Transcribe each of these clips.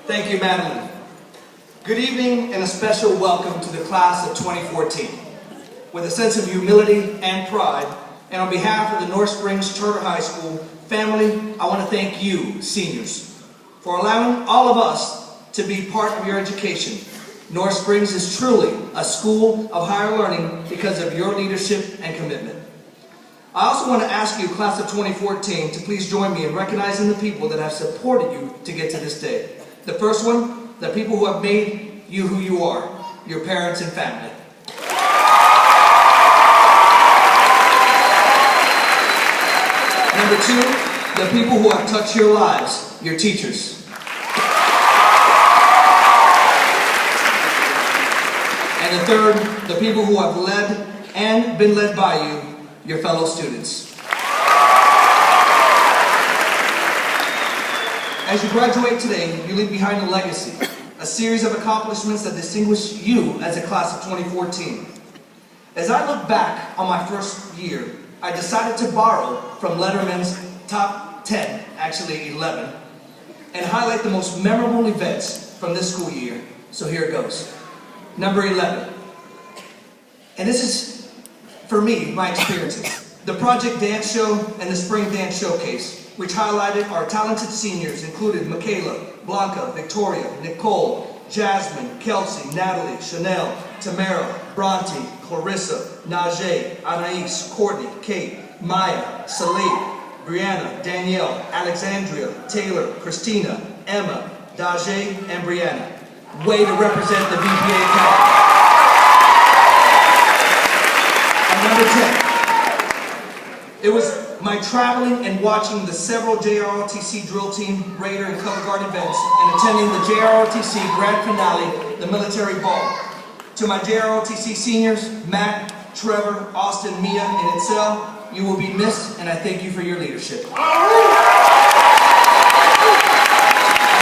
Thank you, Madeline. Good evening and a special welcome to the class of 2014. With a sense of humility and pride, and on behalf of the North Springs Charter High School family, I want to thank you, seniors, for allowing all of us to be part of your education. North Springs is truly a school of higher learning because of your leadership and commitment. I also want to ask you, class of 2014, to please join me in recognizing the people that have supported you to get to this day. The first one, the people who have made you who you are, your parents and family. Number two, the people who have touched your lives, your teachers. And the third, the people who have led and been led by you, your fellow students. As you graduate today, you leave behind a legacy, a series of accomplishments that distinguish you as a class of 2014. As I look back on my first year, I decided to borrow from Letterman's top 10, actually 11, and highlight the most memorable events from this school year. So here it goes. Number 11. And this is, for me, my experiences. The Project Dance Show and the Spring Dance Showcase, which highlighted our talented seniors, included Michaela, Blanca, Victoria, Nicole, Jasmine, Kelsey, Natalie, Chanel, Tamara, Bronte, Clarissa, Najee, Anais, Courtney, Kate, Maya, Salee, Brianna, Danielle, Alexandria, Taylor, Christina, Emma, Dajae, and Brianna. Way to represent the VPA Academy. And number 10. It was my traveling and watching the several JROTC drill team, Raider, and Color Guard events, and attending the JROTC grand finale, the Military Ball. To my JROTC seniors, Matt, Trevor, Austin, Mia, and Itzel, you will be missed, and I thank you for your leadership. And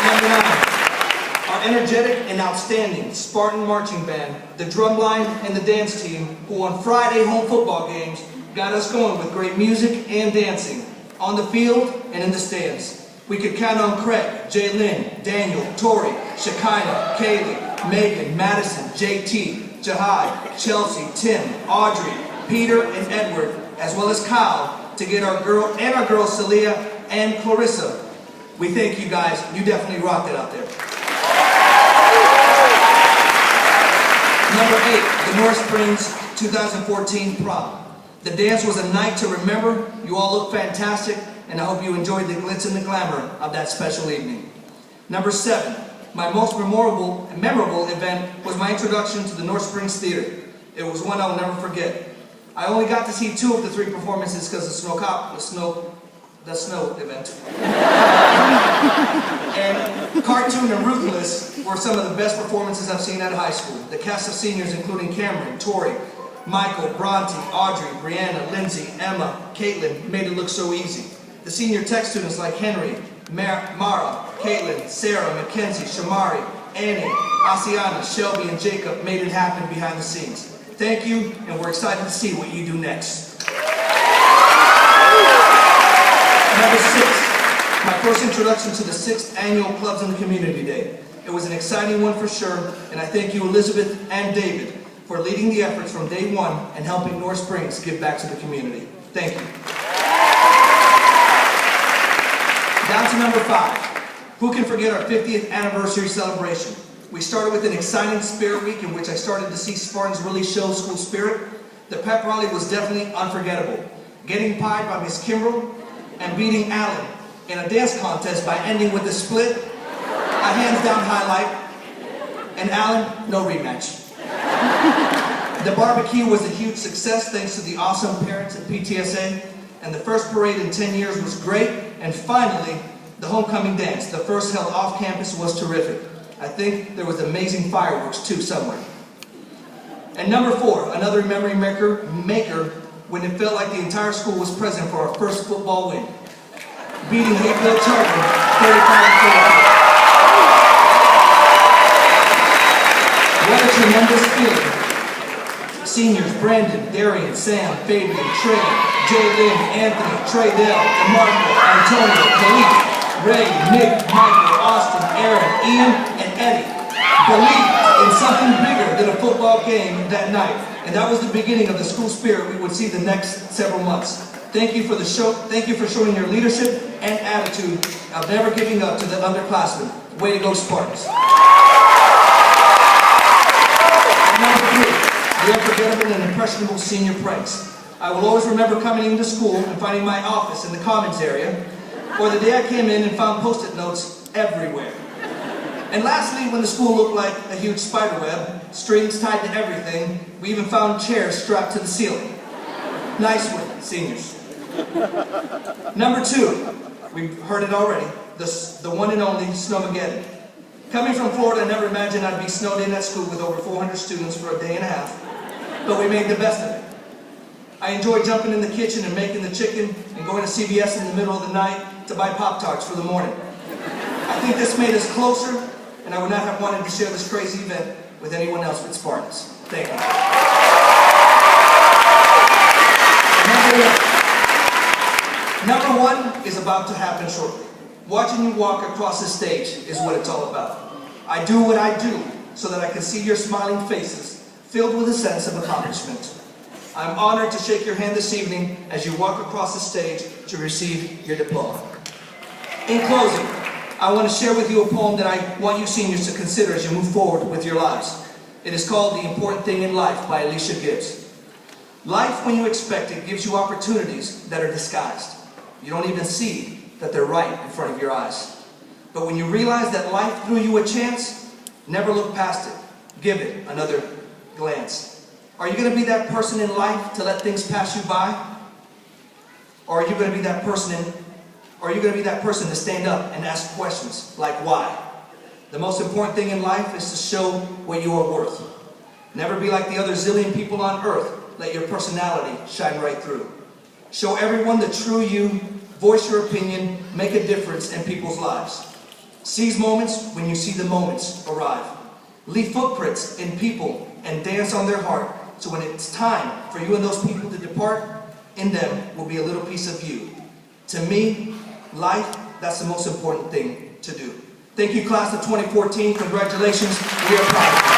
number 9, our energetic and outstanding Spartan Marching Band, the drumline, and the dance team, who on Friday home football games got us going with great music and dancing, on the field and in the stands. We could count on Craig, Jaylyn, Daniel, Tori, Shekinah, Kaylee, Megan, Madison, JT, Jahai, Chelsea, Tim, Audrey, Peter, and Edward, as well as Kyle, to get our girls, Celia and Clarissa. We thank you guys. You definitely rocked it out there. Number 8, the North Springs 2014 prom. The dance was a night to remember. You all look fantastic, and I hope you enjoyed the glitz and the glamour of that special evening. Number 7, my most memorable event was my introduction to the North Springs Theater. It was one I'll never forget. I only got to see 2 of the 3 performances because the snow event. And Cartoon and Ruthless were some of the best performances I've seen at high school. The cast of seniors, including Cameron, Tori, Michael, Bronte, Audrey, Brianna, Lindsay, Emma, Caitlin, made it look so easy. The senior tech students like Henry, Mara, Caitlin, Sarah, Mackenzie, Shamari, Annie, Asiana, Shelby, and Jacob made it happen behind the scenes. Thank you, and we're excited to see what you do next. Number 6, my first introduction to the 6th annual Clubs in the Community Day. It was an exciting one for sure, and I thank you, Elizabeth and David, for leading the efforts from day one and helping North Springs give back to the community. Thank you. Down to number 5. Who can forget our 50th anniversary celebration? We started with an exciting Spirit Week in which I started to see Spartans really show school spirit. The pep rally was definitely unforgettable. Getting pied by Miss Kimbrell and beating Alan in a dance contest by ending with a split, a hands down highlight, and Alan, no rematch. The barbecue was a huge success thanks to the awesome parents at PTSA, and the first parade in 10 years was great, and finally, the homecoming dance, the first held off campus, was terrific. I think there was amazing fireworks too somewhere. And number 4, another memory maker when it felt like the entire school was present for our first football win, beating Hayfield Charlton 35-44. What a tremendous feeling. Seniors Brandon, Darian, Sam, Fabian, Trey, Jaylyn, Anthony, Traydell, DeMarco, Antonio, Khalid, Ray, Nick, Michael, Austin, Aaron, Ian, and Eddie believed in something bigger than a football game that night. And that was the beginning of the school spirit we would see the next several months. Thank you for the show. Thank you for showing your leadership and attitude of never giving up to the underclassmen. Way to go, Spartans. And number 3, the unforgettable and impressionable senior pranks. I will always remember coming into school and finding my office in the commons area, or the day I came in and found post-it notes everywhere. And lastly, when the school looked like a huge spider web, strings tied to everything, we even found chairs strapped to the ceiling. Nice one, seniors. Number 2, we've heard it already, the one and only Snowmageddon. Coming from Florida, I never imagined I'd be snowed in at school with over 400 students for a day and a half, but we made the best of it. I enjoyed jumping in the kitchen and making the chicken and going to CVS in the middle of the night to buy Pop-Tarts for the morning. I think this made us closer, and I would not have wanted to share this crazy event with anyone else but Spartans. Thank you. Number 1 is about to happen shortly. Watching you walk across the stage is what it's all about. I do what I do so that I can see your smiling faces filled with a sense of accomplishment. I'm honored to shake your hand this evening as you walk across the stage to receive your diploma. In closing, I want to share with you a poem that I want you seniors to consider as you move forward with your lives. It is called The Important Thing in Life by Alicia Gibbs. Life, when you expect it, gives you opportunities that are disguised. You don't even see that they're right in front of your eyes. But when you realize that life threw you a chance, never look past it. Give it another glance. Are you going to be that person in life to let things pass you by? Or are you going to be that person to stand up and ask questions like why? The most important thing in life is to show what you are worth. Never be like the other zillion people on earth. Let your personality shine right through. Show everyone the true you, voice your opinion, make a difference in people's lives. Seize moments when you see the moments arrive. Leave footprints in people and dance on their heart, so when it's time for you and those people to depart, in them will be a little piece of you. To me, life, that's the most important thing to do. Thank you, class of 2014. Congratulations. We are proud of you.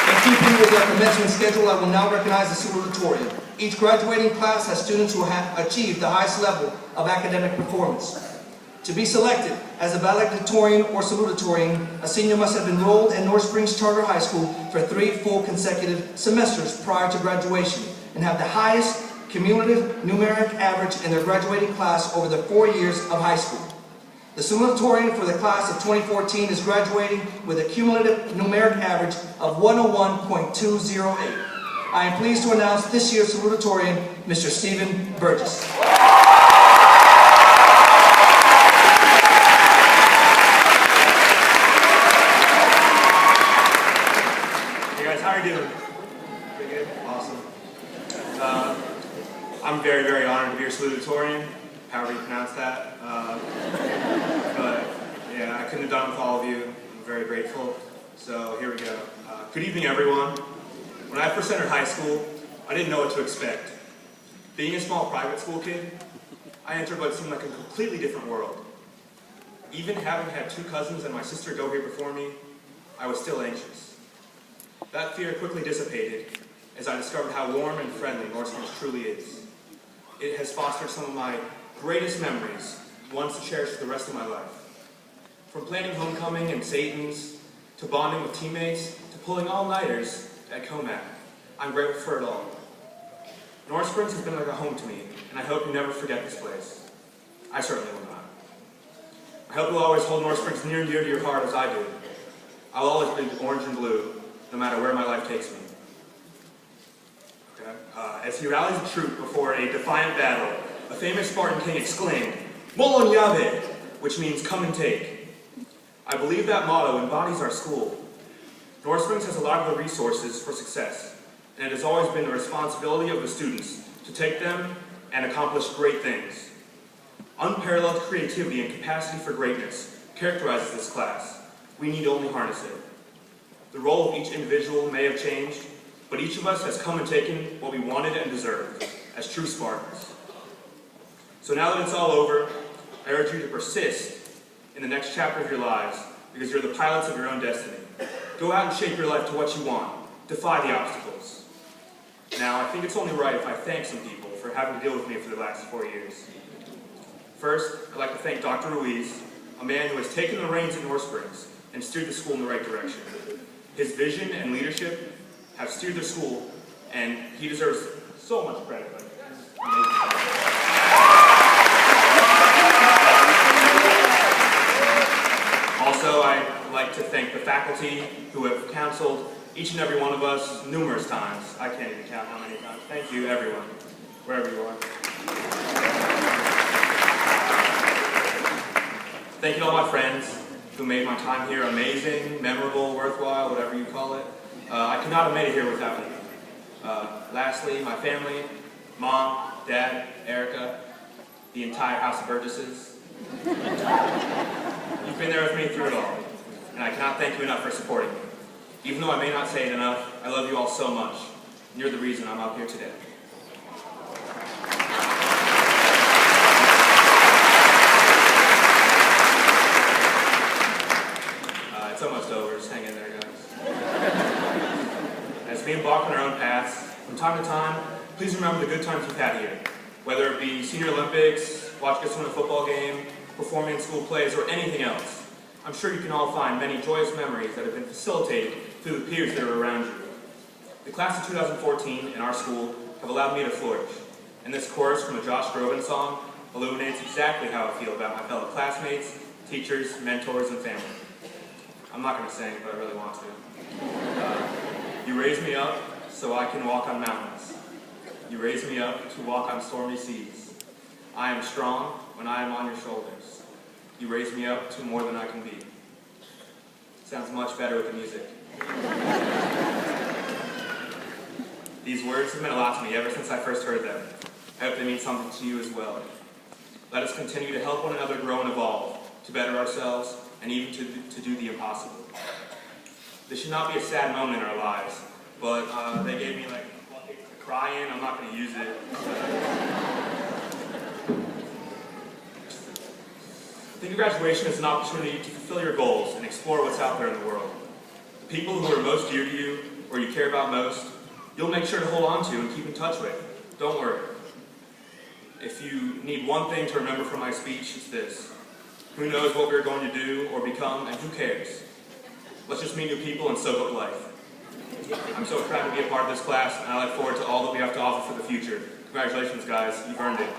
In keeping with our commencement schedule, I will now recognize the salutatorian. Each graduating class has students who have achieved the highest level of academic performance. To be selected as a valedictorian or salutatorian, a senior must have enrolled at North Springs Charter High School for 3 full consecutive semesters prior to graduation and have the highest cumulative numeric average in their graduating class over the 4 years of high school. The salutatorian for the class of 2014 is graduating with a cumulative numeric average of 101.208. I am pleased to announce this year's salutatorian, Mr. Stephen Burgess. Pretty good? Awesome. I'm very, very honored to be your salutatorian, however you pronounce that. But yeah, I couldn't have done it with all of you. I'm very grateful. So here we go. Good evening, everyone. When I first entered high school, I didn't know what to expect. Being a small private school kid, I entered what seemed like a completely different world. Even having had 2 cousins and my sister go here before me, I was still anxious. That fear quickly dissipated as I discovered how warm and friendly North Springs truly is. It has fostered some of my greatest memories, ones to cherish for the rest of my life. From planning homecoming and Satan's, to bonding with teammates, to pulling all-nighters at COMAC, I'm grateful for it all. North Springs has been like a home to me, and I hope you never forget this place. I certainly will not. I hope you'll always hold North Springs near and dear to your heart as I do. I'll always be orange and blue, no matter where my life takes me. Okay. As he rallies the troop before a defiant battle, a famous Spartan king exclaimed, "Molon Yave," which means come and take. I believe that motto embodies our school. North Springs has a lot of the resources for success, and it has always been the responsibility of the students to take them and accomplish great things. Unparalleled creativity and capacity for greatness characterizes this class. We need only harness it. The role of each individual may have changed, but each of us has come and taken what we wanted and deserved, as true Spartans. So now that it's all over, I urge you to persist in the next chapter of your lives, because you're the pilots of your own destiny. Go out and shape your life to what you want. Defy the obstacles. Now, I think it's only right if I thank some people for having to deal with me for the last 4 years. First, I'd like to thank Dr. Ruiz, a man who has taken the reins at North Springs and steered the school in the right direction. His vision and leadership have steered the school, and he deserves so much credit. Also, I'd like to thank the faculty who have counseled each and every one of us numerous times. I can't even count how many times. Thank you, everyone, wherever you are. Thank you to all my friends who made my time here amazing, memorable, worthwhile, whatever you call it. I could not have made it here without you. Lastly, my family, Mom, Dad, Erica, the entire House of Burgesses. You've been there with me through it all, and I cannot thank you enough for supporting me. Even though I may not say it enough, I love you all so much, and you're the reason I'm up here today. It's almost over, just hang in there, guys. As we embark on our own paths, from time to time, please remember the good times we've had here. Whether it be Senior Olympics, watching us win a football game, performing in school plays, or anything else. I'm sure you can all find many joyous memories that have been facilitated through the peers that are around you. The class of 2014 in our school have allowed me to flourish, and this chorus from a Josh Groban song illuminates exactly how I feel about my fellow classmates, teachers, mentors, and family. I'm not going to sing, but I really want to. You raise me up so I can walk on mountains. You raise me up to walk on stormy seas. I am strong when I am on your shoulders. You raise me up to more than I can be. Sounds much better with the music. These words have meant a lot to me ever since I first heard them. I hope they mean something to you as well. Let us continue to help one another grow and evolve, to better ourselves, and even to do the impossible. This should not be a sad moment in our lives, but they gave me like a cry in. I'm not going to use it. I think your graduation is an opportunity to fulfill your goals and explore what's out there in the world. The people who are most dear to you, or you care about most, you'll make sure to hold on to and keep in touch with. Don't worry. If you need one thing to remember from my speech, it's this. Who knows what we're going to do or become, and who cares? Let's just meet new people and soak up life. I'm so proud to be a part of this class, and I look forward to all that we have to offer for the future. Congratulations, guys. You've earned it.